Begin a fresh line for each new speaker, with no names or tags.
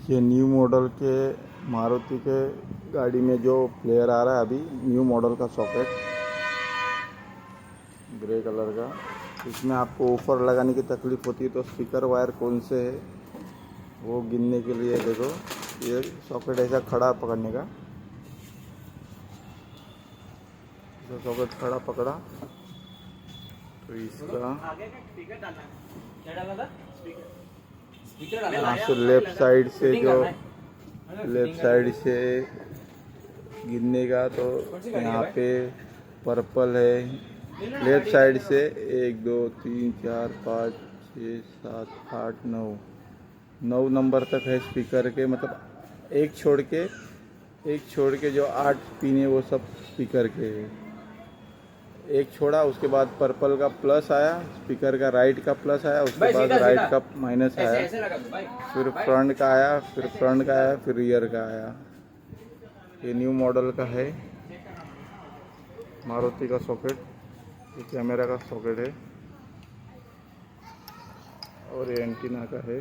ये new model के मारुति के गाड़ी में जो प्लेयर आ रहा है अभी न्यू मॉडल का सॉकेट ग्रे कलर का। इसमें आपको ऊपर लगाने की तकलीफ होती है तो स्पीकर वायर कौन से है वो गिनने के लिए देखो, ये सॉकेट ऐसा खड़ा पकड़ने का, जो सॉकेट खड़ा पकड़ा तो इसका यहाँ से लेफ्ट साइड से जो लेफ्ट साइड से गिनने का तो यहाँ पे पर्पल है। लेफ्ट साइड से 1 2 3 4 5 6 7 8 9 नंबर तक है स्पीकर के, मतलब एक छोड़ के जो 8 पिन है वो सब स्पीकर के है। एक छोड़ा उसके बाद पर्पल का प्लस आया, स्पीकर का राइट का प्लस आया, उसके बाद राइट का माइनस आया, फिर फ्रंट का आया, फिर रियर का आया। ये न्यू मॉडल का है मारुति का सॉकेट। ये कैमरा का सॉकेट है और ये एंटीना का है।